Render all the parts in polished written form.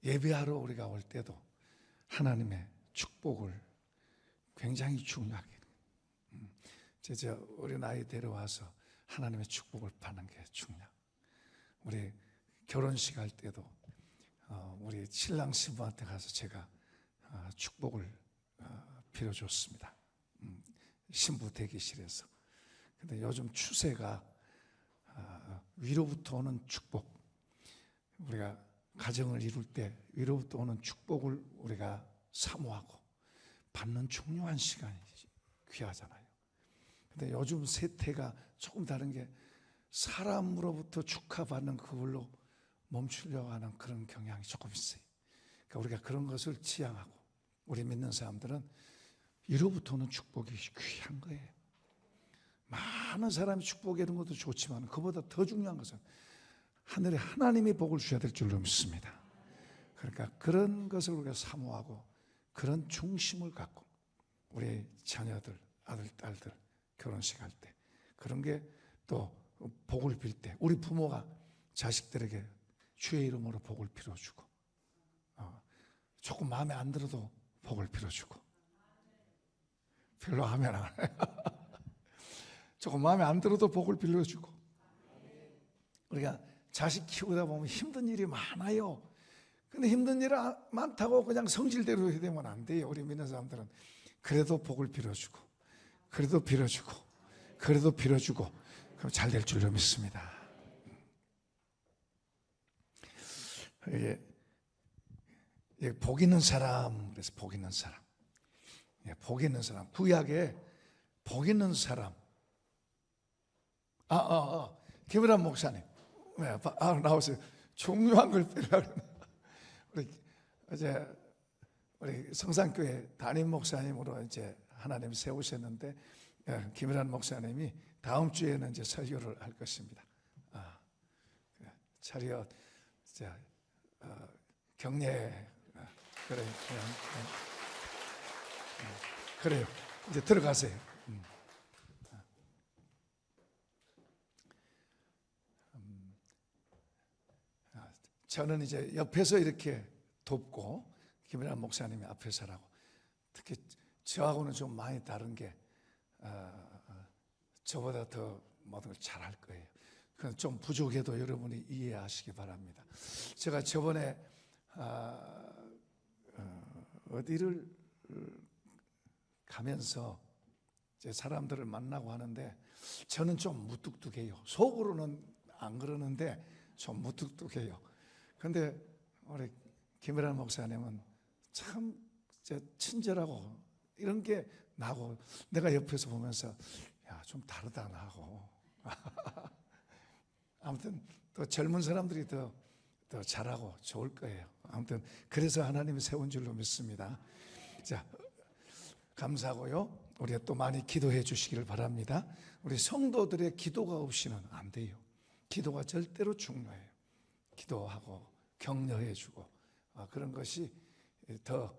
예배하러 우리가 올 때도 하나님의 축복을 굉장히 중요하게 저 어린아이 데려와서 하나님의 축복을 받는 게 중요해요. 우리 결혼식 할 때도 우리 신랑 신부한테 가서 제가 축복을 빌어줬습니다. 신부 대기실에서. 근데 요즘 추세가 위로부터 오는 축복, 우리가 가정을 이룰 때 위로부터 오는 축복을 우리가 사모하고 받는 중요한 시간이 귀하잖아요. 근데 요즘 세태가 조금 다른 게 사람으로부터 축하받는 그걸로 멈추려고 하는 그런 경향이 조금 있어요. 그러니까 우리가 그런 것을 지향하고, 우리 믿는 사람들은 위로부터 오는 축복이 귀한 거예요. 많은 사람이 축복해 주는 것도 좋지만 그보다 더 중요한 것은 하늘에 하나님이 복을 주셔야 될 줄로 믿습니다. 그러니까 그런 것을 우리가 사모하고 그런 중심을 갖고 우리 자녀들, 아들, 딸들 결혼식 할 때 그런 게 또 복을 빌 때 우리 부모가 자식들에게 주의 이름으로 복을 빌어주고 조금 마음에 안 들어도 복을 빌어주고, 별로 하면 안 해요. 조금 마음에 안 들어도 복을 빌어주고. 우리가 자식 키우다 보면 힘든 일이 많아요. 근데 힘든 일이 많다고 그냥 성질대로 해야 되면 안 돼요. 우리 믿는 사람들은 그래도 복을 빌어주고, 그래도 빌어주고, 그래도 빌어주고, 그럼 잘 될 줄로 믿습니다. 이게 복 있는 사람, 그래서 복 있는 사람, 복 있는 사람, 구약에 복 있는 사람. 김일환 목사님, 나오세요. 중요한 걸 빼려고. 우리 성산교회 담임 목사님으로 이제 하나님 세우셨는데, 김일환 목사님이 다음 주에는 이제 설교를 할 것입니다. 차리엇 경례. 그래요. 이제 들어가세요. 저는 이제 옆에서 이렇게 돕고 김일환 목사님이 앞에 서라고. 특히 저하고는 좀 많이 다른 게 저보다 더 모든 걸 잘할 거예요. 그건 좀 부족해도 여러분이 이해하시기 바랍니다. 제가 저번에 어디를 가면서 이제 사람들을 만나고 하는데 저는 좀 무뚝뚝해요. 속으로는 안 그러는데 좀 무뚝뚝해요. 근데 우리 김일환 목사님은 참 친절하고 이런 게 나고, 내가 옆에서 보면서 야, 좀 다르다 나고. 아무튼 또 젊은 사람들이 더 잘하고 좋을 거예요. 아무튼 그래서 하나님이 세운 줄로 믿습니다. 자, 감사하고요. 우리가 또 많이 기도해 주시기를 바랍니다. 우리 성도들의 기도가 없이는 안 돼요. 기도가 절대로 중요해요. 기도하고 격려해 주고 그런 것이 더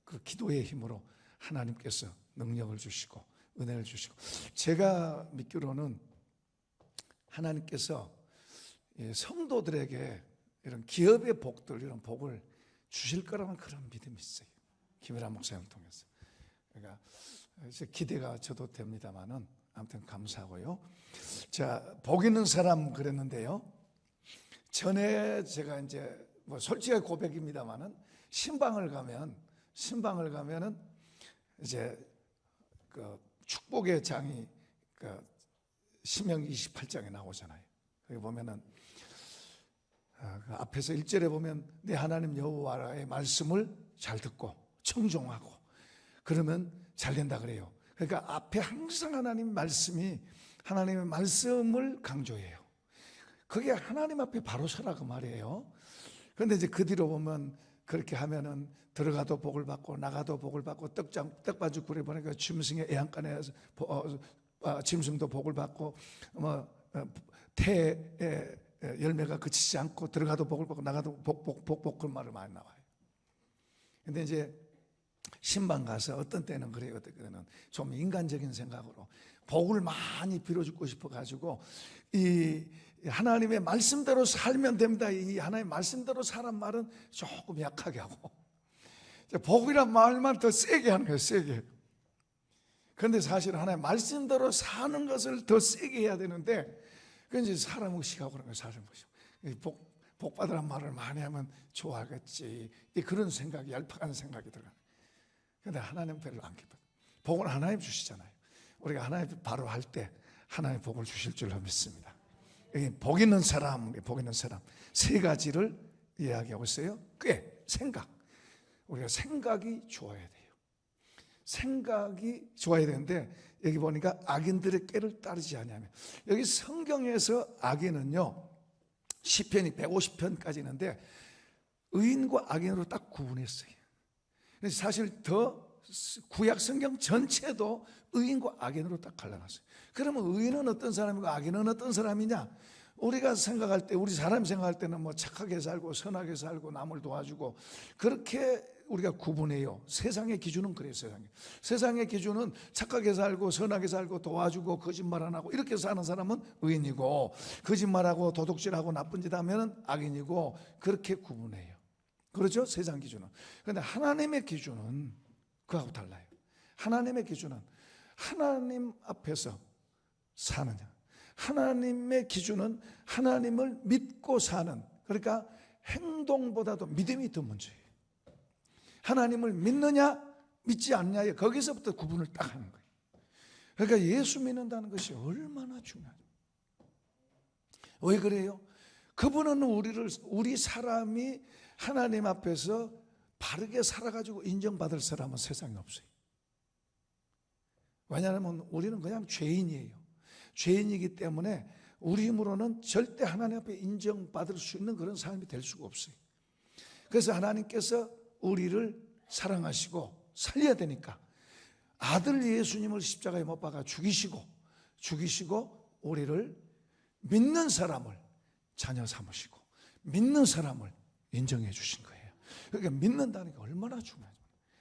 그 기도의 힘으로 하나님께서 능력을 주시고 은혜를 주시고, 제가 믿기로는 하나님께서 성도들에게 이런 기업의 복들, 이런 복을 주실 거라는 그런 믿음이 있어요. 김일환 목사님을 통해서. 그러니까 기대가 저도 됩니다만은 아무튼 감사하고요. 자, 복 있는 사람 그랬는데요. 전에 제가 이제 솔직하게 고백입니다만은 신방을 가면은 이제 그 축복의 장이 그 신명기 28장에 나오잖아요. 거기 보면은 그 앞에서 1절에 보면 내 하나님 여호와의 말씀을 잘 듣고 청종하고 그러면 잘 된다 그래요. 그러니까 앞에 항상 하나님 말씀이, 하나님의 말씀을 강조해요. 그게 하나님 앞에 바로 서라 그 말이에요. 그런데 이제 그 뒤로 보면 그렇게 하면은 들어가도 복을 받고 나가도 복을 받고 떡반죽 굴에 보니까 짐승의 애양간에서 짐승도 복을 받고 태의 열매가 그치지 않고 들어가도 복을 받고 나가도 복 그런 말이 많이 나와요. 근데 이제 신방 가서 어떤 때는 그래요. 어떤 때는 좀 인간적인 생각으로 복을 많이 빌어주고 싶어 가지고 이 하나님의 말씀대로 살면 됩니다. 이 하나님의 말씀대로 사란 말은 조금 약하게 하고 복이란 말만 더 세게 하는 거예요. 세게. 그런데 사실 하나님의 말씀대로 사는 것을 더 세게 해야 되는데 그건 이제 사람 의식하고 그런 거예요. 사람 의식. 복 받으란 말을 많이 하면 좋아하겠지. 그런 생각이, 얄팍한 생각이 들어가요. 그런데 하나님 별로 안 기뻐요. 복은 하나님 주시잖아요. 우리가 하나님 바로 할 때 하나님 복을 주실 줄로 믿습니다. 복 있는 사람, 복 있는 사람 세 가지를 이야기하고 있어요. 꽤 생각. 우리가 생각이 좋아야 돼요. 생각이 좋아야 되는데 여기 보니까 악인들의 꾀를 따르지 아니하며, 여기 성경에서 악인은요 시편이 150편까지 있는데 의인과 악인으로 딱 구분했어요. 그래서 사실 더 구약 성경 전체도 의인과 악인으로 딱 갈라놨어요. 그러면 의인은 어떤 사람이고 악인은 어떤 사람이냐? 우리가 생각할 때, 우리 사람이 생각할 때는 뭐 착하게 살고 선하게 살고 남을 도와주고 그렇게 우리가 구분해요. 세상의 기준은 그래요. 세상의 기준은 착하게 살고 선하게 살고 도와주고 거짓말 안 하고 이렇게 사는 사람은 의인이고, 거짓말하고 도둑질하고 나쁜 짓 하면 악인이고, 그렇게 구분해요. 그렇죠? 세상 기준은. 그런데 하나님의 기준은 그하고 달라요. 하나님의 기준은 하나님 앞에서 사느냐, 하나님의 기준은 하나님을 믿고 사는, 그러니까 행동보다도 믿음이 더 먼저예요. 하나님을 믿느냐 믿지 않느냐, 거기서부터 구분을 딱 하는 거예요. 그러니까 예수 믿는다는 것이 얼마나 중요하죠. 왜 그래요? 그분은 우리 사람이 하나님 앞에서 바르게 살아가지고 인정받을 사람은 세상에 없어요. 왜냐하면 우리는 그냥 죄인이에요. 죄인이기 때문에 우리 힘으로는 절대 하나님 앞에 인정받을 수 있는 그런 삶이 될 수가 없어요. 그래서 하나님께서 우리를 사랑하시고 살려야 되니까 아들 예수님을 십자가에 못 박아 죽이시고 우리를 믿는 사람을 자녀 삼으시고 믿는 사람을 인정해 주신 거예요. 그러니까 믿는다는 게 얼마나 중요하죠.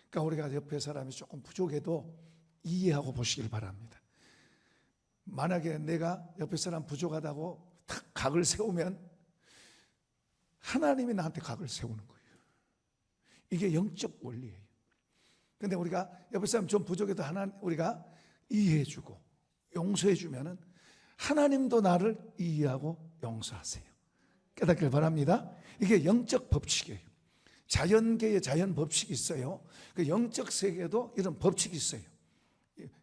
그러니까 우리가 옆에 사람이 조금 부족해도 이해하고 보시길 바랍니다. 만약에 내가 옆에 사람 부족하다고 탁 각을 세우면 하나님이 나한테 각을 세우는 거예요. 이게 영적 원리예요. 그런데 우리가 옆에 사람 좀 부족해도 우리가 이해해주고 용서해주면은 하나님도 나를 이해하고 용서하세요. 깨닫길 바랍니다. 이게 영적 법칙이에요. 자연계에 자연 법칙이 있어요. 그 영적 세계에도 이런 법칙이 있어요.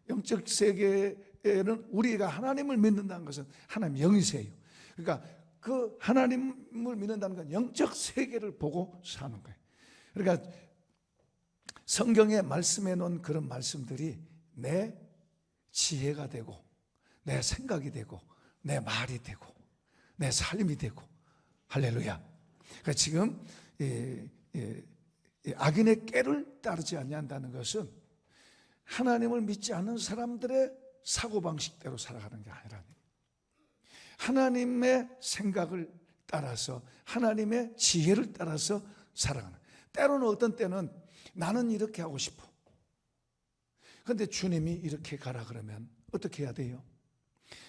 영적 세계에는 우리가 하나님을 믿는다는 것은 하나님 영이세요. 그러니까 그 하나님을 믿는다는 건 영적 세계를 보고 사는 거예요. 그러니까 성경에 말씀해 놓은 그런 말씀들이 내 지혜가 되고 내 생각이 되고 내 말이 되고 내 삶이 되고, 할렐루야. 그러니까 지금 악인의 꾀를 따르지 않는다는 것은 하나님을 믿지 않는 사람들의 사고방식대로 살아가는 게 아니라 하나님의 생각을 따라서 하나님의 지혜를 따라서 살아가는. 때로는 어떤 때는 나는 이렇게 하고 싶어. 그런데 주님이 이렇게 가라 그러면 어떻게 해야 돼요?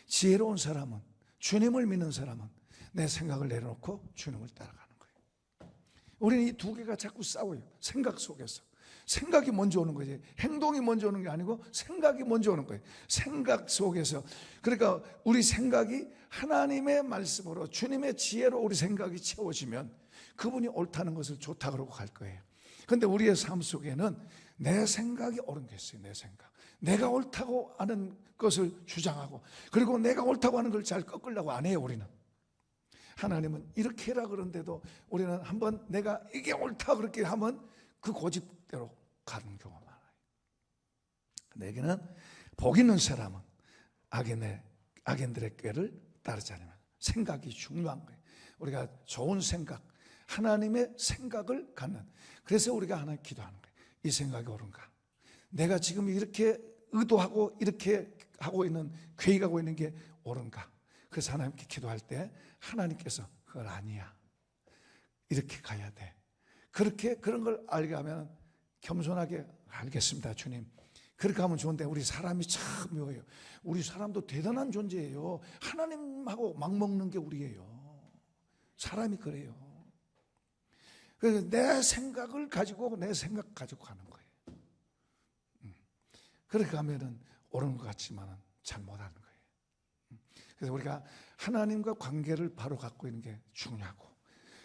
지혜로운 사람은, 주님을 믿는 사람은 내 생각을 내려놓고 주님을 따라가는 거예요. 우리는 이 두 개가 자꾸 싸워요. 생각 속에서. 생각이 먼저 오는 거지. 행동이 먼저 오는 게 아니고 생각이 먼저 오는 거예요. 생각 속에서. 그러니까 우리 생각이 하나님의 말씀으로 주님의 지혜로 우리 생각이 채워지면 그분이 옳다는 것을 좋다 그러고 갈 거예요. 그런데 우리의 삶 속에는 내 생각이 옳은 게 있어요. 내 생각. 내가 옳다고 하는 것을 주장하고, 그리고 내가 옳다고 하는 걸 잘 꺾으려고 안 해요. 우리는. 하나님은 이렇게 해라 그런데도 우리는 한번 내가 이게 옳다 그렇게 하면 그 고집대로 가는 경우가 많아요. 내게는 복 있는 사람은 악인들의 꾀를 따르지 않으면, 생각이 중요한 거예요. 우리가 좋은 생각, 하나님의 생각을 갖는. 그래서 우리가 하나님 기도하는 거예요. 이 생각이 옳은가? 내가 지금 이렇게 의도하고 이렇게 하고 있는, 계획하고 있는 게 옳은가? 그래서 하나님께 기도할 때 하나님께서 그걸 아니야, 이렇게 가야 돼. 그렇게 그런 걸 알게 하면 겸손하게, 알겠습니다 주님, 그렇게 하면 좋은데 우리 사람이 참 묘해요. 우리 사람도 대단한 존재예요. 하나님하고 맞먹는 게 우리예요. 사람이 그래요. 그래서 내 생각을 가지고 내 생각 가지고 가는 거예요. 그렇게 하면은 옳은 것 같지만은 잘못하는 거예요. 그래서 우리가 하나님과 관계를 바로 갖고 있는 게 중요하고,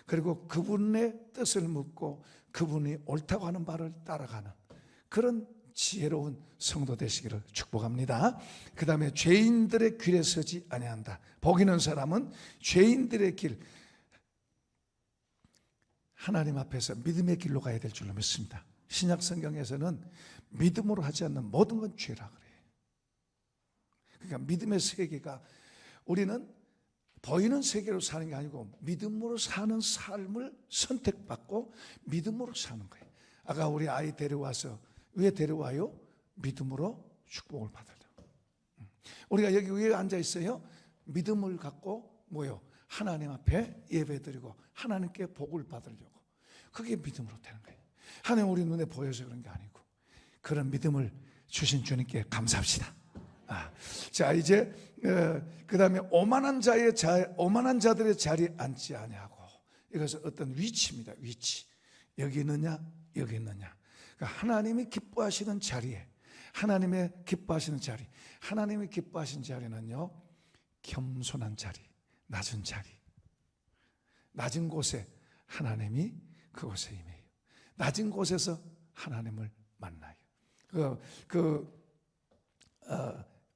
그리고 그분의 뜻을 묻고 그분이 옳다고 하는 바를 따라가는 그런 지혜로운 성도 되시기를 축복합니다. 그 다음에 죄인들의 길에 서지 아니한다. 복 있는 사람은 죄인들의 길, 하나님 앞에서 믿음의 길로 가야 될 줄로 믿습니다. 신약 성경에서는 믿음으로 하지 않는 모든 건 죄라 그래요. 그러니까 믿음의 세계가, 우리는 보이는 세계로 사는 게 아니고 믿음으로 사는 삶을 선택받고 믿음으로 사는 거예요. 아까 우리 아이 데려와서 왜 데려와요? 믿음으로 축복을 받으려고. 우리가 여기 위에 앉아 있어요. 믿음을 갖고 뭐요? 하나님 앞에 예배드리고 하나님께 복을 받으려고. 그게 믿음으로 되는 거예요. 하나님 우리 눈에 보여서 그런 게 아니고, 그런 믿음을 주신 주님께 감사합시다. 자, 이제 그 다음에 오만한 자들의 자리에 앉지 아니하고, 이것은 어떤 위치입니다. 위치. 여기 있느냐 여기 있느냐. 그러니까 하나님이 기뻐하시는 자리에, 하나님의 기뻐하시는 자리, 하나님이 기뻐하시는 자리는요, 겸손한 자리, 낮은 자리. 낮은 곳에 하나님이 그곳에 임해요. 낮은 곳에서 하나님을 만나요.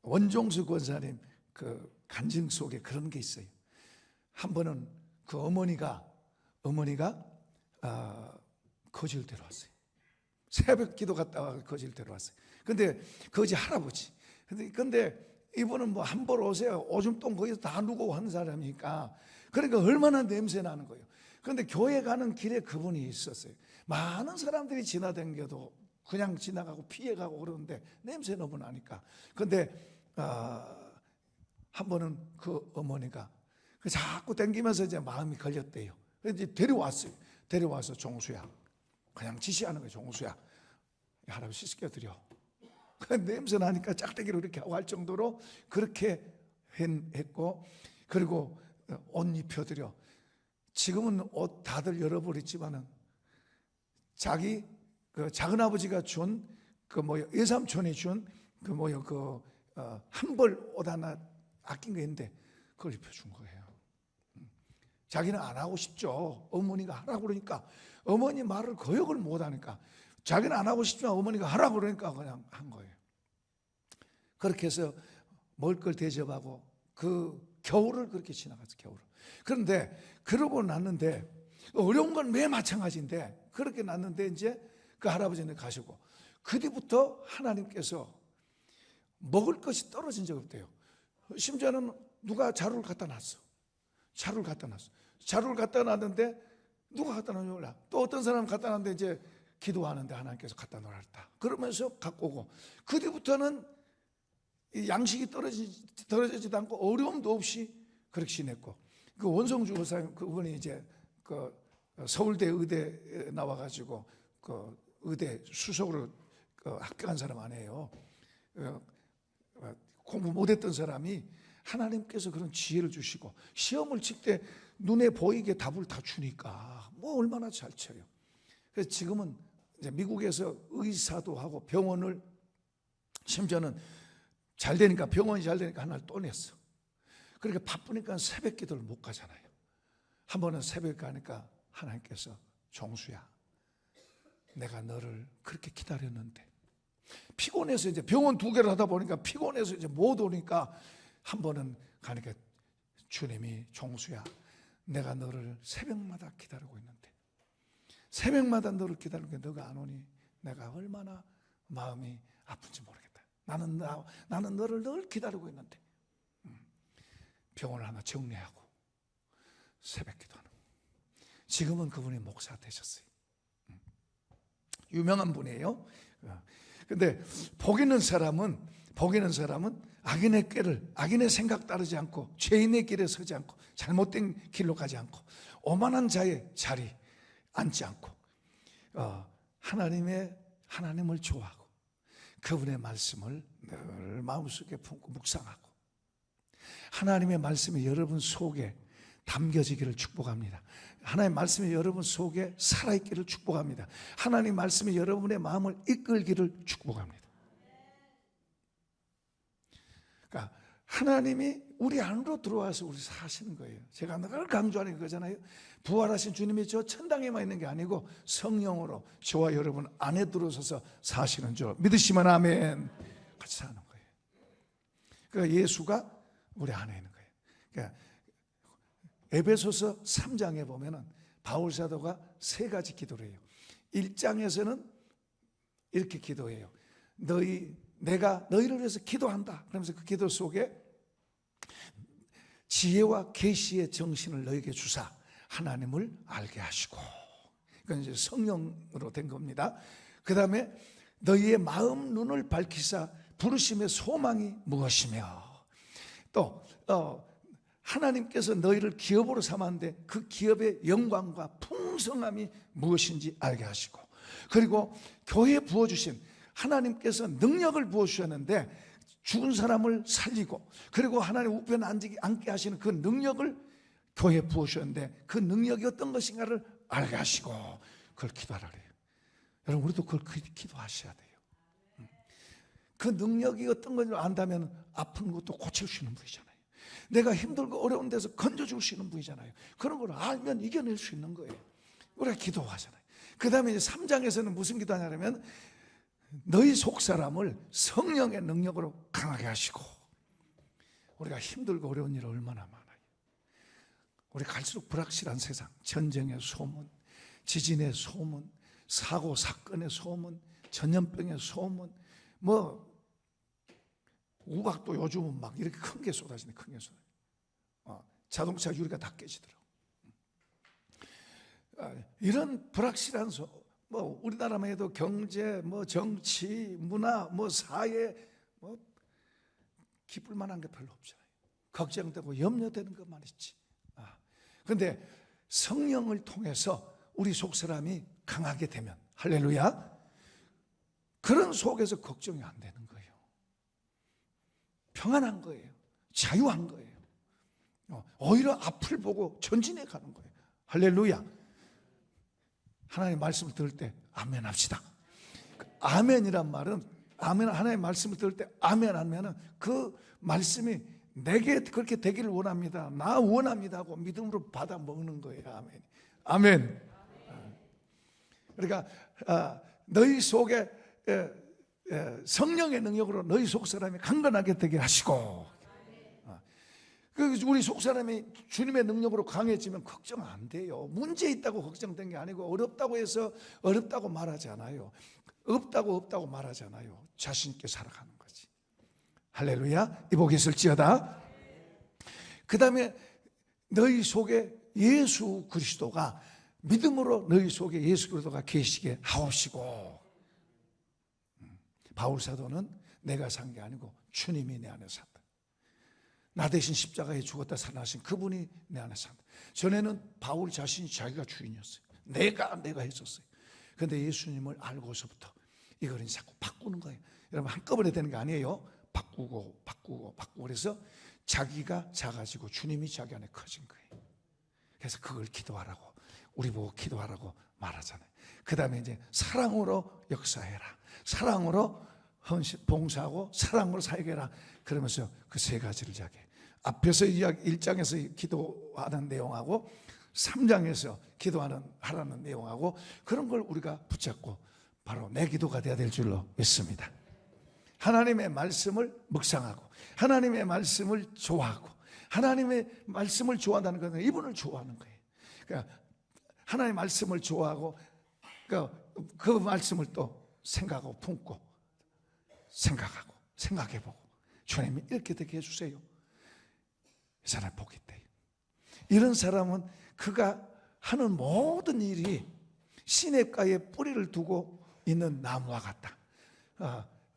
원종수 권사님 그 간증 속에 그런 게 있어요. 한 번은 그 어머니가 거지를 데려왔어요. 새벽 기도 갔다가 거지를 데려왔어요. 근데 거지 할아버지. 근데 이분은 뭐 함부로 오세요. 오줌똥 거기서 다 누고 하는 사람이니까, 그러니까 얼마나 냄새 나는 거예요. 그런데 교회 가는 길에 그분이 있었어요. 많은 사람들이 지나다녀도 그냥 지나가고 피해가고 그러는데 냄새 너무 나니까. 그런데 한 번은 그 어머니가 자꾸 땡기면서 이제 마음이 걸렸대요. 그래서 이제 데려왔어요. 데려와서 종수야, 그냥 지시하는 거예요. 종수야, 할아버지 씻겨드려. 냄새 나니까 짝대기로 이렇게 하고 할 정도로 그렇게 했고, 그리고 옷 입혀드려. 지금은 옷 다들 열어버렸지만은 자기 그 작은 아버지가 준 그 외삼촌이 준 그 한 벌 옷 하나 아낀 게 있는데 그걸 입혀준 거예요. 자기는 안 하고 싶죠. 어머니가 하라고 그러니까, 어머니 말을 거역을 못 하니까, 자기는 안 하고 싶지만 어머니가 하라고 그러니까 그냥 한 거예요. 그렇게 해서 먹을 걸 대접하고 그 겨울을 그렇게 지나갔어요. 겨울을. 그런데 그러고 났는데, 어려운 건 매 마찬가지인데, 그렇게 났는데 이제 그 할아버지는 가시고, 그 뒤부터 하나님께서 먹을 것이 떨어진 적이 없대요. 심지어는 누가 자루를 갖다 놨어. 자루를 갖다 놨는데, 누가 갖다 놨는지 몰라. 또 어떤 사람 갖다 놨는데 이제 기도하는데 하나님께서 갖다 놓았다 그러면서 갖고 오고, 그 뒤부터는 양식이 떨어지지도 않고 어려움도 없이 그렇게 지냈고, 그 원성주 권사님 그분이 이제 그 서울대 의대 나와가지고 그 의대 수석으로 그 합격한 사람 아니에요. 공부 못했던 사람이 하나님께서 그런 지혜를 주시고 시험을 칠 때 눈에 보이게 답을 다 주니까 뭐 얼마나 잘 쳐요. 그래서 지금은 이제 미국에서 의사도 하고 병원을, 심지어는 잘 되니까, 병원이 잘 되니까 하나를 또 냈어. 그러니까 바쁘니까 새벽 기도를 못 가잖아요. 한 번은 새벽에 가니까 하나님께서, 종수야, 내가 너를 그렇게 기다렸는데, 피곤해서 이제 병원 2개를 하다 보니까 피곤해서 이제 못 오니까 한 번은 가니까 주님이, 종수야, 내가 너를 새벽마다 기다리고 있는데, 새벽마다 너를 기다리는데 너가 안 오니 내가 얼마나 마음이 아픈지 모르겠다. 나는 너를 늘 기다리고 있는데. 병원을 하나 정리하고 새벽 기도하는. 지금은 그분이 목사 되셨어요. 유명한 분이에요. 근데 복 있는 사람은 악인의 꾀를, 악인의 생각 따르지 않고, 죄인의 길에 서지 않고, 잘못된 길로 가지 않고, 오만한 자의 자리 앉지 않고, 하나님을 좋아하고, 그분의 말씀을 늘 마음속에 품고 묵상하고 하나님의 말씀이 여러분 속에 담겨지기를 축복합니다. 하나님의 말씀이 여러분 속에 살아있기를 축복합니다. 하나님의 말씀이 여러분의 마음을 이끌기를 축복합니다. 그러니까 하나님이 우리 안으로 들어와서 우리 사시는 거예요. 제가 늘 강조하는 거잖아요. 부활하신 주님이 저 천당에만 있는 게 아니고 성령으로 저와 여러분 안에 들어서서 사시는 줄 믿으시면 아멘. 같이 사는 거예요. 그러니까 예수가 우리 안에 있는 거예요. 그러니까 에베소서 3장에 보면은 바울 사도가 세 가지 기도를 해요. 1장에서는 이렇게 기도해요. 내가 너희를 위해서 기도한다. 그러면서 그 기도 속에 지혜와 계시의 정신을 너희에게 주사 하나님을 알게 하시고, 그건 이제 성령으로 된 겁니다. 그 다음에 너희의 마음 눈을 밝히사 부르심의 소망이 무엇이며, 또 하나님께서 너희를 기업으로 삼았는데 그 기업의 영광과 풍성함이 무엇인지 알게 하시고, 그리고 교회에 부어주신 하나님께서 능력을 부어주셨는데 죽은 사람을 살리고, 그리고 하나님 우편에 앉게 하시는 그 능력을 교회에 부어주셨는데 그 능력이 어떤 것인가를 알게 하시고, 그걸 기도하라 그래요. 여러분, 우리도 그걸 기도하셔야 돼요. 그 능력이 어떤 건지 안다면 아픈 것도 고쳐주시는 분이잖아요. 내가 힘들고 어려운 데서 건져주시는 분이잖아요. 그런 걸 알면 이겨낼 수 있는 거예요. 우리가 기도하잖아요. 그 다음에 이제 3장에서는 무슨 기도하냐면 너희 속사람을 성령의 능력으로 강하게 하시고, 우리가 힘들고 어려운 일 얼마나 많아요. 우리 갈수록 불확실한 세상, 전쟁의 소문, 지진의 소문, 사고 사건의 소문, 전염병의 소문, 뭐 우박도 요즘은 막 이렇게 큰 게 쏟아지네. 큰 게 쏟아지네. 자동차 유리가 다 깨지더라고. 이런 불확실한 뭐 우리나라만 해도 경제, 뭐 정치, 문화, 뭐 사회, 뭐 기쁠 만한 게 별로 없잖아요. 걱정되고 염려되는 것만 있지. 그런데 성령을 통해서 우리 속사람이 강하게 되면, 할렐루야, 그런 속에서 걱정이 안 되는 거예요. 평안한 거예요. 자유한 거예요. 오히려 앞을 보고 전진해 가는 거예요. 할렐루야. 하나님의 말씀을 들을 때 아멘 합시다. 아멘이란 말은, 아멘, 하나님의 말씀을 들을 때 아멘 하면은 그 말씀이 내게 그렇게 되기를 원합니다, 나 원합니다 하고 믿음으로 받아 먹는 거예요. 아멘. 아멘. 그러니까 너희 속에 성령의 능력으로 너희 속사람이 강건하게 되게 하시고, 우리 속사람이 주님의 능력으로 강해지면 걱정 안 돼요. 문제 있다고 걱정된 게 아니고, 어렵다고 해서 어렵다고 말하지 않아요. 없다고 말하지 않아요. 자신 있게 살아가는 거지. 할렐루야. 이복이 있을지어다. 그 다음에 너희 속에 예수 그리스도가, 믿음으로 너희 속에 예수 그리스도가 계시게 하옵시고. 바울 사도는 내가 산 게 아니고 주님이 내 안에 산다. 나 대신 십자가에 죽었다 살아나신 그분이 내 안에 산다. 전에는 바울 자신이 자기가 주인이었어요. 내가 했었어요. 그런데 예수님을 알고서부터 이걸 자꾸 바꾸는 거예요. 여러분, 한꺼번에 되는 게 아니에요. 바꾸고 그래서 자기가 작아지고 주님이 자기 안에 커진 거예요. 그래서 그걸 기도하라고, 우리 보고 기도하라고 말하잖아요. 그 다음에 이제 사랑으로 역사해라, 사랑으로 봉사하고 사랑으로 사역해라. 그러면서 그 세 가지를 자기 앞에서 1장에서 기도하는 내용하고 3장에서 하라는 내용하고, 그런 걸 우리가 붙잡고 바로 내 기도가 되어야 될 줄로 믿습니다. 하나님의 말씀을 묵상하고 하나님의 말씀을 좋아하고, 하나님의 말씀을 좋아한다는 것은 이분을 좋아하는 거예요. 그러니까 하나님의 말씀을 좋아하고 그 말씀을 또 생각하고 품고 생각해보고, 주님이 이렇게 되게 해주세요. 이 사람 복이 있대요. 이런 사람은 그가 하는 모든 일이 시냇가에 뿌리를 두고 있는 나무와 같다.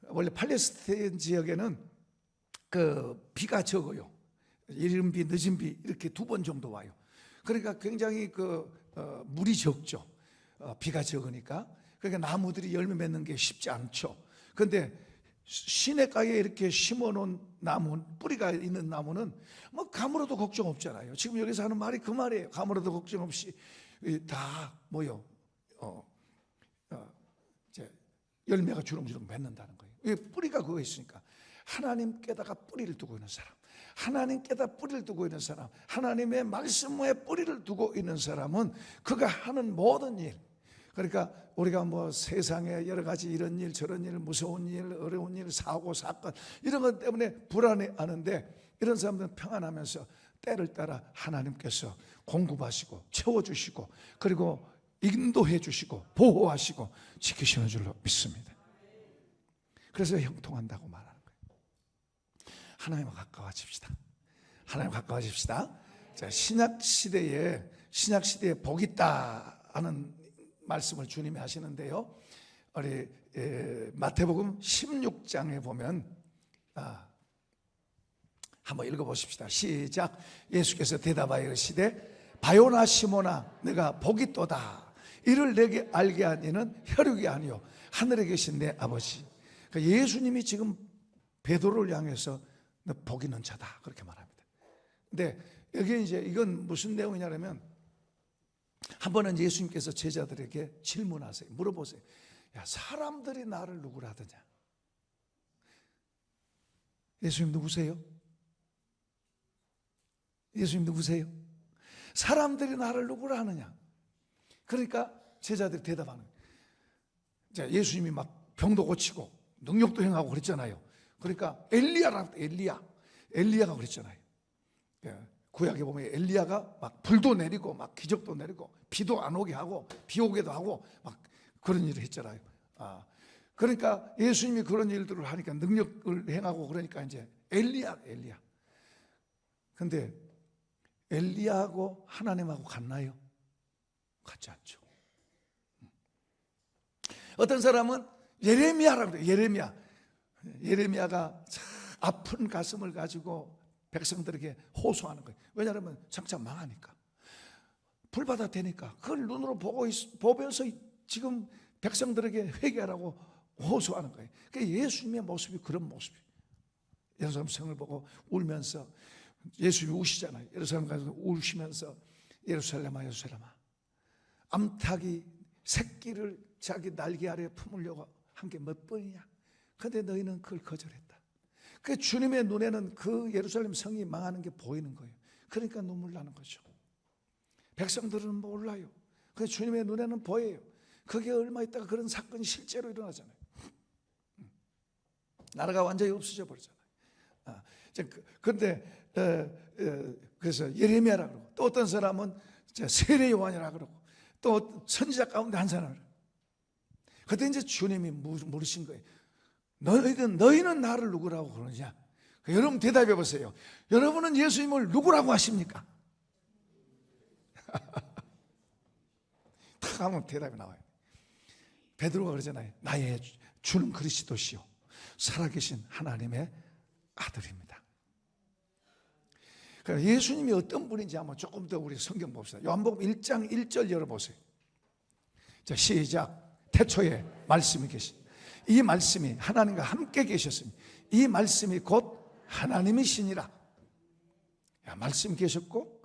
원래 팔레스타인 지역에는 그 비가 적어요. 이른 비, 늦은 비 이렇게 2번 정도 와요. 그러니까 굉장히 물이 적죠. 비가 적으니까. 그러니까 나무들이 열매 맺는 게 쉽지 않죠. 그런데 시냇가에 이렇게 심어놓은 나무, 뿌리가 있는 나무는 뭐 가물어도 걱정 없잖아요. 지금 여기서 하는 말이 그 말이에요. 가물어도 걱정 없이 다 뭐요? 이제 열매가 주렁주렁 맺는다는 거예요. 뿌리가 그거 있으니까. 하나님께다가 뿌리를 두고 있는 사람, 하나님께다 뿌리를 두고 있는 사람, 하나님의 말씀에 뿌리를 두고 있는 사람은 그가 하는 모든 일, 그러니까 우리가 뭐 세상에 여러 가지 이런 일 저런 일, 무서운 일, 어려운 일, 사고 사건 이런 것 때문에 불안해하는데, 이런 사람들은 평안하면서 때를 따라 하나님께서 공급하시고 채워주시고 그리고 인도해 주시고 보호하시고 지키시는 줄로 믿습니다. 그래서 형통한다고 말하는 거예요. 하나님과 가까워집시다. 하나님과 가까워집시다. 자, 신약시대에 복 있다 하는 말씀을 주님이 하시는데요, 우리 마태복음 16장에 보면 한번 읽어보십시다. 시작. 예수께서 대답하여 이르시되 바요나 시모나 내가 복이 있도다. 이를 내게 알게 한 이는 혈육이 아니요 하늘에 계신 내 아버지. 그러니까 예수님이 지금 베드로를 향해서 너 복 있는 자다 그렇게 말합니다. 근데 여기 이제 이건 무슨 내용이냐면, 한 번은 예수님께서 제자들에게 질문하세요. 물어보세요. 야, 사람들이 나를 누구라 하더냐? 예수님 누구세요? 예수님 누구세요? 사람들이 나를 누구라 하느냐? 그러니까 제자들이 대답하는 거예요. 자, 예수님이 막 병도 고치고 능력도 행하고 그랬잖아요. 그러니까 엘리야가 그랬잖아요. 구약에 보면 엘리야가 막 불도 내리고 막 기적도 내리고 비도 안 오게 하고 비 오게도 하고 막 그런 일을 했잖아요. 그러니까 예수님이 그런 일들을 하니까 능력을 행하고 그러니까 이제 엘리야. 근데 엘리야하고 하나님하고 같나요? 같지 않죠. 어떤 사람은 예레미야라고 그래요. 예레미야가 참 아픈 가슴을 가지고 백성들에게 호소하는 거예요. 왜냐하면 장차 망하니까, 불받아 되니까 그걸 눈으로 보면서 지금 백성들에게 회개하라고 호소하는 거예요. 그러니까 예수님의 모습이 그런 모습이에요. 예루살렘 성을 보고 울면서, 예수님이 우시잖아요. 예루살렘 가서 우시면서 예루살렘아 암탉이 새끼를 자기 날개 아래에 품으려고 한 게 몇 번이냐? 그런데 너희는 그걸 거절했다. 그 주님의 눈에는 그 예루살렘 성이 망하는 게 보이는 거예요. 그러니까 눈물 나는 거죠. 백성들은 몰라요. 그 주님의 눈에는 보여요. 그게 얼마 있다가 그런 사건이 실제로 일어나잖아요. 나라가 완전히 없어져 버리잖아요. 그런데 그래서 예레미야라고 그러고, 또 어떤 사람은 세례 요한이라고 그러고, 또 선지자 가운데 한 사람을. 그때 이제 주님이 물으신 거예요. 너희는 나를 누구라고 그러느냐? 여러분 대답해 보세요. 여러분은 예수님을 누구라고 하십니까? 탁 하면 대답이 나와요. 베드로가 그러잖아요. 나의 주는 그리스도시요 살아계신 하나님의 아들입니다. 그러니까 예수님이 어떤 분인지 한번 조금 더 우리 성경 봅시다. 요한복음 1장 1절 열어보세요. 자, 시작. 태초에 말씀이 계신, 이 말씀이 하나님과 함께 계셨으니 이 말씀이 곧 하나님이시니라. 말씀이 계셨고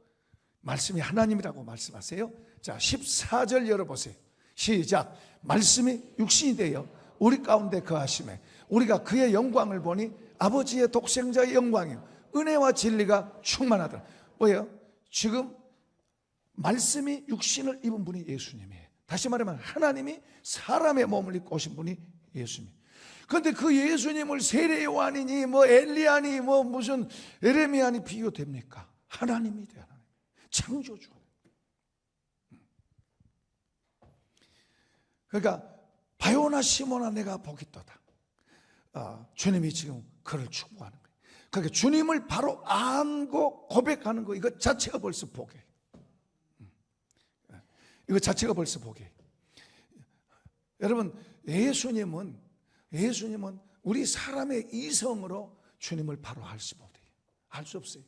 말씀이 하나님이라고 말씀하세요. 자, 14절 열어보세요. 시작. 말씀이 육신이 되어 우리 가운데 거하심에 우리가 그의 영광을 보니 아버지의 독생자의 영광이요 은혜와 진리가 충만하더라. 뭐예요? 지금 말씀이 육신을 입은 분이 예수님이에요. 다시 말하면 하나님이 사람의 몸을 입고 오신 분이 예수님. 그런데 그 예수님을 세례 요한이니 뭐 엘리야니 뭐 무슨 예레미야니 비교됩니까? 하나님이 돼. 하나님. 창조주. 그러니까 바요나 시모나 내가 복이 있도다. 주님이 지금 그를 축복하는 거예요. 그러니까 주님을 바로 안고 고백하는 거, 이거 자체가 벌써 복이에요. 이거 자체가 벌써 복이에요. 여러분, 예수님은 우리 사람의 이성으로 주님을 바로 알 수 못해요. 알 수 없어요.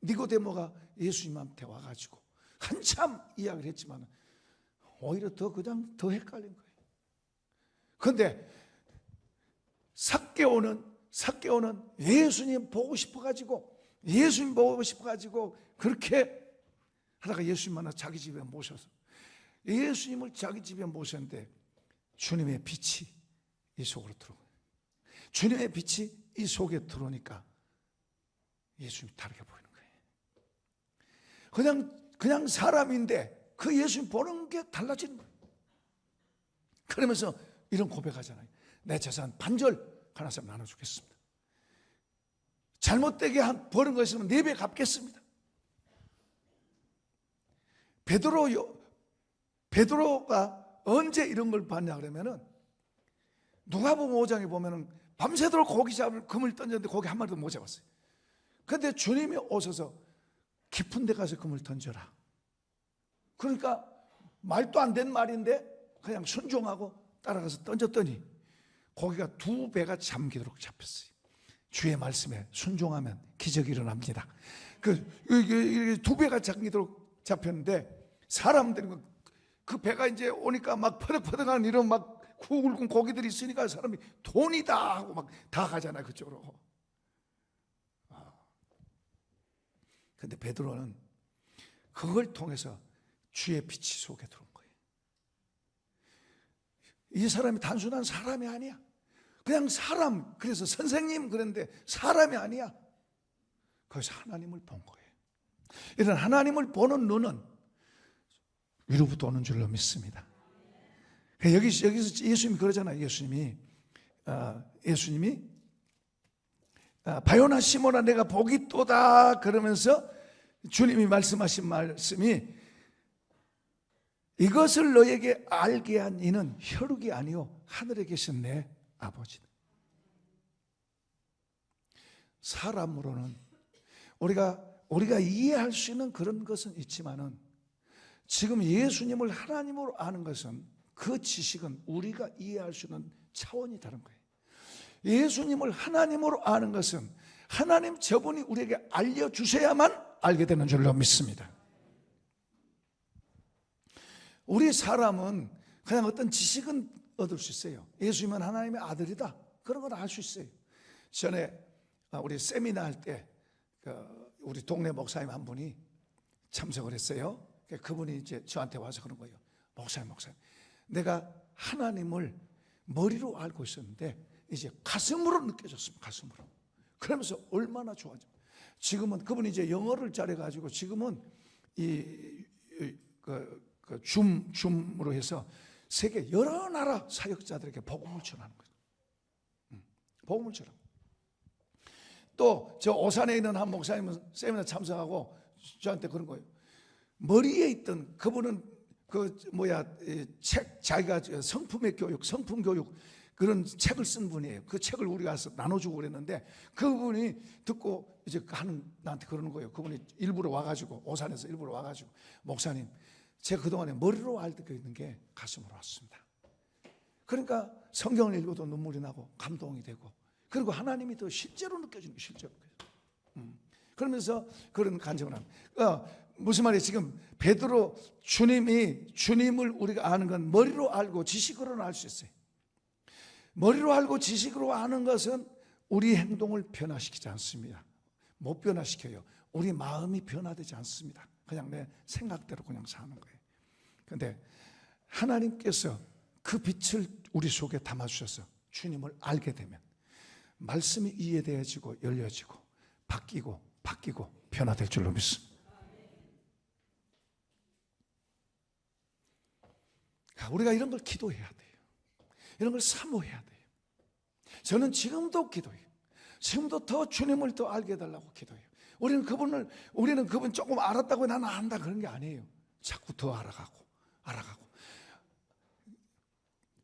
니고데모가 예수님한테 와가지고 한참 이야기를 했지만 오히려 더 헷갈린 거예요. 그런데 삭개오는 예수님 보고 싶어가지고 그렇게 하다가 예수님 만나 자기 집에 모셔서 예수님을 자기 집에 모셨는데 주님의 빛이 이 속으로 들어오고, 주님의 빛이 이 속에 들어오니까 예수님이 다르게 보이는 거예요. 그냥 사람인데 그 예수님 보는 게 달라지는 거예요. 그러면서 이런 고백하잖아요. 내 재산 반절 가난한 사람 나눠주겠습니다. 잘못되게 버는 거 있으면 4배 갚겠습니다. 베드로가 언제 이런 걸 봤냐 그러면은 누가복음 5장에 보면은 밤새도록 고기 잡을 금을 던졌는데 고기 한 마리도 못 잡았어요. 그런데 주님이 오셔서 깊은 데 가서 금을 던져라. 그러니까 말도 안 된 말인데 그냥 순종하고 따라가서 던졌더니 고기가 2배가 잠기도록 잡혔어요. 주의 말씀에 순종하면 기적이 일어납니다. 이게 2배가 잠기도록 잡혔는데 사람들이 그 배가 이제 오니까 막 퍼덕퍼덕하는 이런 막 굵은 고기들이 있으니까 사람이 돈이다 하고 막 다 가잖아요, 그쪽으로. 근데 베드로는 그걸 통해서 주의 빛이 속에 들어온 거예요. 이 사람이 단순한 사람이 아니야. 그냥 사람, 그래서 선생님 그랬는데 사람이 아니야. 거기서 하나님을 본 거예요. 이런 하나님을 보는 눈은 위로부터 오는 줄로 믿습니다. 여기서 예수님이 그러잖아요. 예수님이 바요나 시몬아 내가 복이 있도다 그러면서 주님이 말씀하신 말씀이 이것을 너에게 알게 한 이는 혈육이 아니요 하늘에 계신 내 아버지다. 사람으로는 우리가 이해할 수 있는 그런 것은 있지만은 지금 예수님을 하나님으로 아는 것은 그 지식은 우리가 이해할 수 있는 차원이 다른 거예요. 예수님을 하나님으로 아는 것은 하나님 저분이 우리에게 알려주셔야만 알게 되는 줄로 믿습니다. 우리 사람은 그냥 어떤 지식은 얻을 수 있어요. 예수님은 하나님의 아들이다. 그런 건 알 수 있어요. 전에 우리 세미나 할 때 우리 동네 목사님 한 분이 참석을 했어요. 그분이 이제 저한테 와서 그런 거예요. 목사님, 내가 하나님을 머리로 알고 있었는데 이제 가슴으로 느껴졌습니다. 가슴으로. 그러면서 얼마나 좋아져. 지금은 그분이 이제 영어를 잘해가지고 지금은 줌으로 해서 세계 여러 나라 사역자들에게 복음을 전하는 거예요. 복음을 전하고. 또 저 오산에 있는 한 목사님은 세미나 참석하고 저한테 그런 거예요. 머리에 있던 그분은 자기가 성품의 교육, 성품 교육 그런 책을 쓴 분이에요. 그 책을 우리가 나눠주고 그랬는데 그분이 듣고 이제 나한테 그러는 거예요. 그분이 일부러 와가지고 오산에서 일부러 와가지고 목사님, 제가 그동안에 머리로 알고 있는 게 가슴으로 왔습니다. 그러니까 성경을 읽어도 눈물이 나고 감동이 되고 그리고 하나님이 더 실제로 느껴지는 게 실제로. 그러면서 그런 간증을 합니다. 무슨 말이에요? 지금 베드로 주님을 우리가 아는 건 머리로 알고 지식으로는 알 수 있어요. 머리로 알고 지식으로 아는 것은 우리 행동을 변화시키지 않습니다. 못 변화시켜요. 우리 마음이 변화되지 않습니다. 그냥 내 생각대로 그냥 사는 거예요. 그런데 하나님께서 그 빛을 우리 속에 담아주셔서 주님을 알게 되면 말씀이 이해되어지고 열려지고 바뀌고 변화될 줄로 믿습니다. 우리가 이런 걸 기도해야 돼요. 이런 걸 사모해야 돼요. 저는 지금도 기도해요. 지금도 더 주님을 더 알게 해달라고 기도해요. 우리는 그분 조금 알았다고 나는 안다 그런 게 아니에요. 자꾸 더 알아가고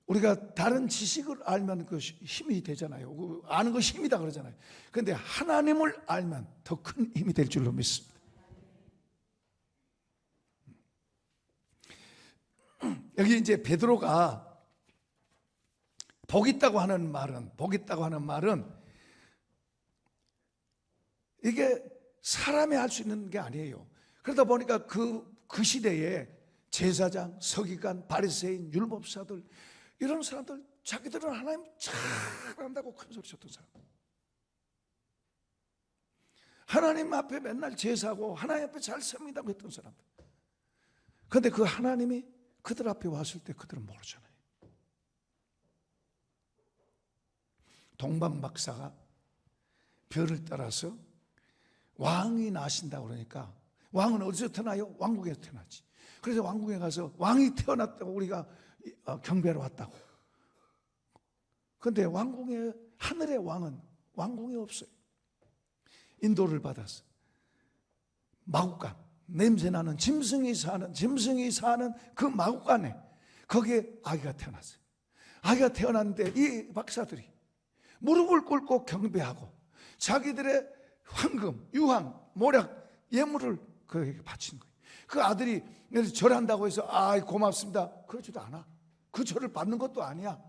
우리가 다른 지식을 알면 그 힘이 되잖아요. 아는 거 힘이다 그러잖아요. 그런데 하나님을 알면 더 큰 힘이 될 줄로 믿습니다. 여기 이제 베드로가 복 있다고 하는 말은 이게 사람이 할 수 있는 게 아니에요. 그러다 보니까 그 시대에 제사장, 서기관, 바리새인, 율법사들 이런 사람들 자기들은 하나님 잘한다고 큰 소리 쳤던 사람, 하나님 앞에 맨날 제사하고 하나님 앞에 잘 섭니다고 했던 사람들. 그런데 그 하나님이 그들 앞에 왔을 때 그들은 모르잖아요. 동방 박사가 별을 따라서 왕이 나신다 그러니까 왕은 어디서 태어나요? 왕국에서 태어났지. 그래서 왕국에 가서 왕이 태어났다고 우리가 경배하러 왔다고. 그런데 왕궁에, 하늘의 왕은 왕궁에 없어요. 인도를 받아서 마국간, 냄새나는 짐승이 사는 그 마국간에, 거기에 아기가 태어났어요. 아기가 태어났는데 이 박사들이 무릎을 꿇고 경배하고 자기들의 황금, 유황, 모략, 예물을 그에게 바친 거예요. 그 아들이 절한다고 해서 고맙습니다 그러지도 않아. 그 절을 받는 것도 아니야.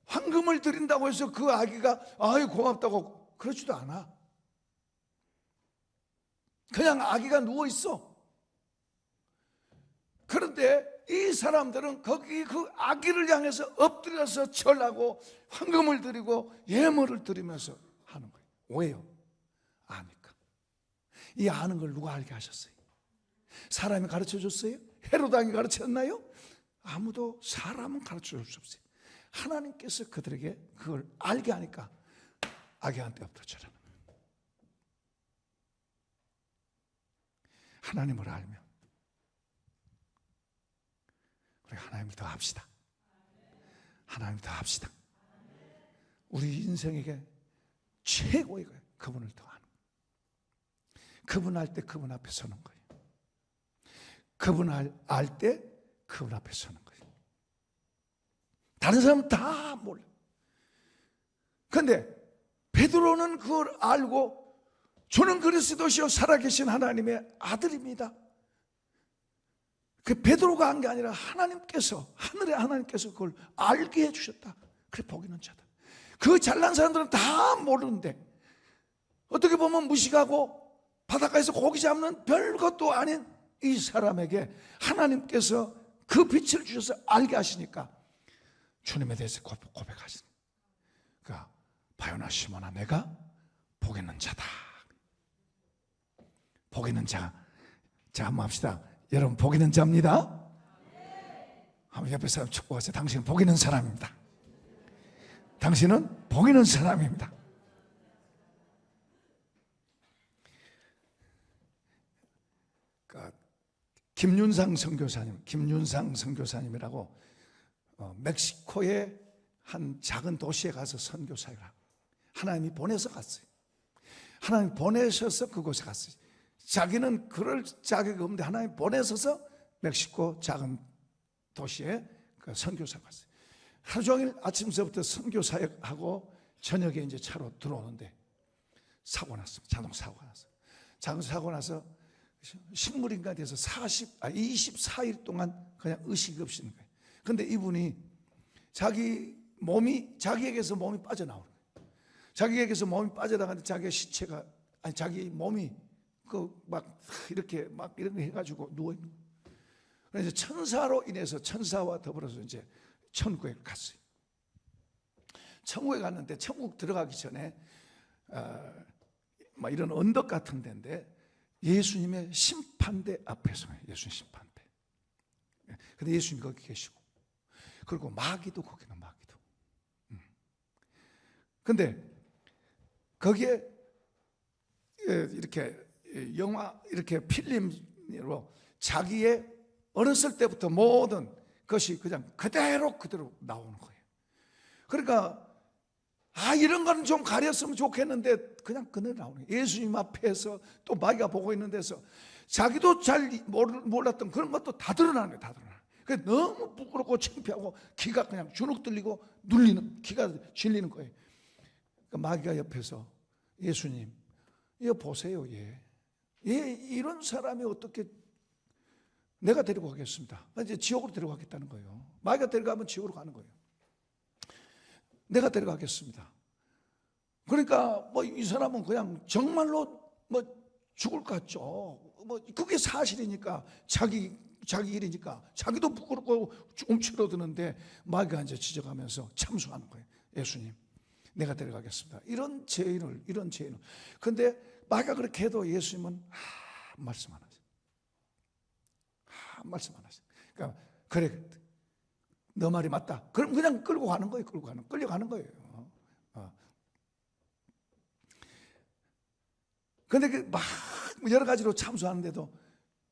황금을 드린다고 해서 그 아기가 고맙다고 그러지도 않아. 그냥 아기가 누워있어. 그런데 이 사람들은 거기 그 아기를 향해서 엎드려서 절하고 황금을 드리고 예물을 드리면서 하는 거예요. 왜요? 아니까. 이 아는 걸 누가 알게 하셨어요? 사람이 가르쳐 줬어요? 헤롯 왕이 가르쳤나요? 아무도 사람은 가르쳐 줄 수 없어요. 하나님께서 그들에게 그걸 알게 하니까 아기한테 엎드려 절하는 거예요. 하나님을 알면 우리 하나님을 더 합시다. 하나님을 더 합시다. 우리 인생에게 최고의 거예요. 그분을 더 아는 거예요. 그분 알 때 그분 앞에 서는 거예요. 그분 알 때 그분 앞에 서는 거예요. 다른 사람은 다 몰라. 그런데 베드로는 그걸 알고 주는 그리스도시요 살아계신 하나님의 아들입니다. 그 베드로가 한 게 아니라 하나님께서, 하늘의 하나님께서 그걸 알게 해주셨다. 그래 복 있는 자다. 그 잘난 사람들은 다 모르는데 어떻게 보면 무식하고 바닷가에서 고기 잡는 별것도 아닌 이 사람에게 하나님께서 그 빛을 주셔서 알게 하시니까 주님에 대해서 고백하시는. 그러니까 바요나 시몬아 내가 복 있는 자다. 복 있는 자. 자 한번 합시다. 여러분 복 있는 자입니다. 한번 옆에 사람 축복하세요. 당신은 복 있는 사람입니다. 당신은 복 있는 사람입니다. 그러니까 김윤상 선교사님이라고 멕시코의 한 작은 도시에 가서 선교 사역을 하고 하나님이 보내서 갔어요. 하나님이 보내셔서 그곳에 갔어요. 자기는 그럴 자격이 없는데 하나님이 보내셔서 멕시코 작은 도시에 그 선교사 갔어요. 하루 종일 아침서부터 선교 사역하고 저녁에 이제 차로 들어오는데 사고 났습니다. 자동사고가 났어요. 자동사고 나서 식물인가 돼서 24일 동안 그냥 의식이 없이는 거예요. 그런데 이분이 자기에게서 몸이 빠져나오는 거예요. 자기에게서 몸이 빠져나가는데 자기의 시체가, 자기 몸이 막 이렇게 막 이런 해가지고 누워있는 거예요. 그래서 천사로 인해서 천사와 더불어서 이제 천국에 갔어요. 천국에 갔는데 천국 들어가기 전에 막 이런 언덕 같은 데인데 예수님의 심판대 앞에서 예수님 심판대. 근데 예수님 거기 계시고 그리고 마귀도 거기는 마귀도. 근데 거기에 이렇게 영화 이렇게 필름으로 자기의 어렸을 때부터 모든 것이 그냥 그대로 나오는 거예요. 그러니까 이런 거는 좀 가렸으면 좋겠는데 그냥 그대로 나오는 거예요. 예수님 앞에서 또 마귀가 보고 있는 데서 자기도 잘 몰랐던 그런 것도 다 드러나는 거예요. 다 드러나는 거예요. 너무 부끄럽고 창피하고 기가 그냥 주눅 들리고 기가 질리는 거예요. 그러니까 마귀가 옆에서 예수님 이거 보세요. 얘 이런 사람이 어떻게 내가 데리고 가겠습니다. 이제 지옥으로 데려가겠다는 거예요. 마귀가 데려가면 지옥으로 가는 거예요. 내가 데려가겠습니다. 그러니까 이 사람은 그냥 정말로 죽을 것 같죠. 그게 사실이니까 자기 자기 일이니까 자기도 부끄럽고 움츠러드는데 마귀가 이제 지적하면서 참수하는 거예요. 예수님, 내가 데려가겠습니다. 이런 죄인을. 근데 마귀가 그렇게 해도 예수님은 말씀 안 하세요. 말씀 안 하세요. 그러니까 그래, 너 말이 맞다. 그럼 그냥 끌고 가는 거예요. 끌려가는 거예요. 근데 막 여러 가지로 참수하는데도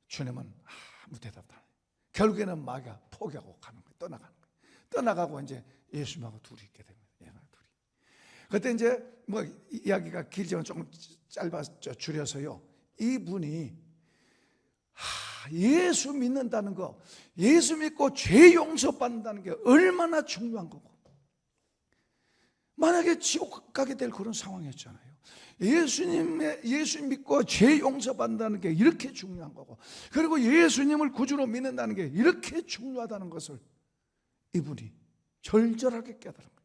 주님은 아무 대답도 안 해요. 결국에는 마귀가 포기하고 가는 거예요. 떠나가는 거예요. 떠나가고 이제 예수님하고 둘이 있게 됩니다. 그때 이제 뭐 이야기가 길지만 조금 줄여서요. 이분이 예수 믿는다는 거, 예수 믿고 죄 용서받는다는 게 얼마나 중요한 거고, 만약에 지옥 가게 될 그런 상황이었잖아요. 예수 믿고 죄 용서받는다는 게 이렇게 중요한 거고, 그리고 예수님을 구주로 믿는다는 게 이렇게 중요하다는 것을 이분이 절절하게 깨달은 거예요.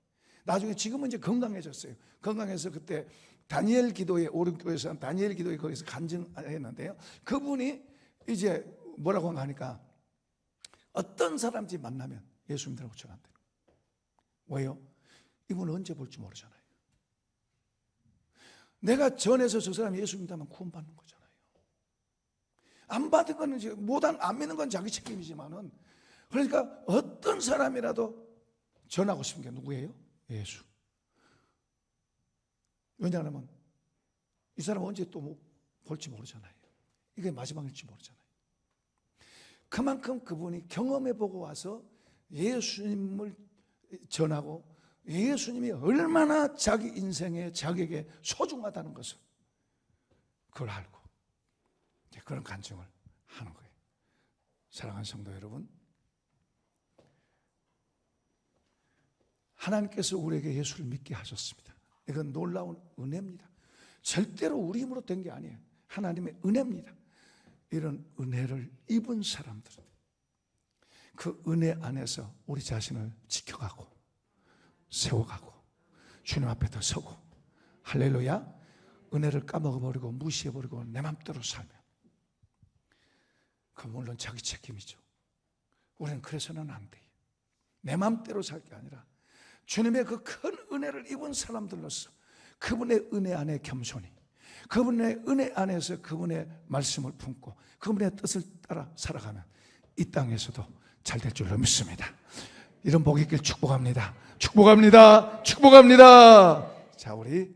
나중에 지금은 이제 건강해졌어요. 건강해서 그때 다니엘 기도회, 오른교에서 다니엘 기도회 거기서 간증했는데요. 그분이 이제 뭐라고 하니까 어떤 사람인지 만나면 예수 믿으라고 전한대요. 왜요? 이분은 언제 볼지 모르잖아요. 내가 전해서 저 사람이 예수 믿다면 구원받는 거잖아요. 안 받은 거는 이제 안 믿는 건 자기 책임이지만은, 그러니까 어떤 사람이라도 전하고 싶은 게 누구예요? 예수. 왜냐하면 이 사람 언제 또 볼지 모르잖아요. 이게 마지막일지 모르잖아요. 그만큼 그분이 경험해보고 와서 예수님을 전하고 예수님이 얼마나 자기 인생에 자기에게 소중하다는 것을 그걸 알고 그런 간증을 하는 거예요. 사랑하는 성도 여러분, 하나님께서 우리에게 예수를 믿게 하셨습니다. 이건 놀라운 은혜입니다. 절대로 우리 힘으로 된 게 아니에요. 하나님의 은혜입니다. 이런 은혜를 입은 사람들은 그 은혜 안에서 우리 자신을 지켜가고 세워가고 주님 앞에 더 서고, 할렐루야, 은혜를 까먹어버리고 무시해버리고 내 맘대로 살면 그건 물론 자기 책임이죠. 우리는 그래서는 안 돼요. 내 맘대로 살 게 아니라 주님의 그 큰 은혜를 입은 사람들로서 그분의 은혜 안에 겸손히, 그분의 은혜 안에서 그분의 말씀을 품고 그분의 뜻을 따라 살아가면 이 땅에서도 잘 될 줄로 믿습니다. 이런 복이 있길 축복합니다. 축복합니다. 축복합니다. 자, 우리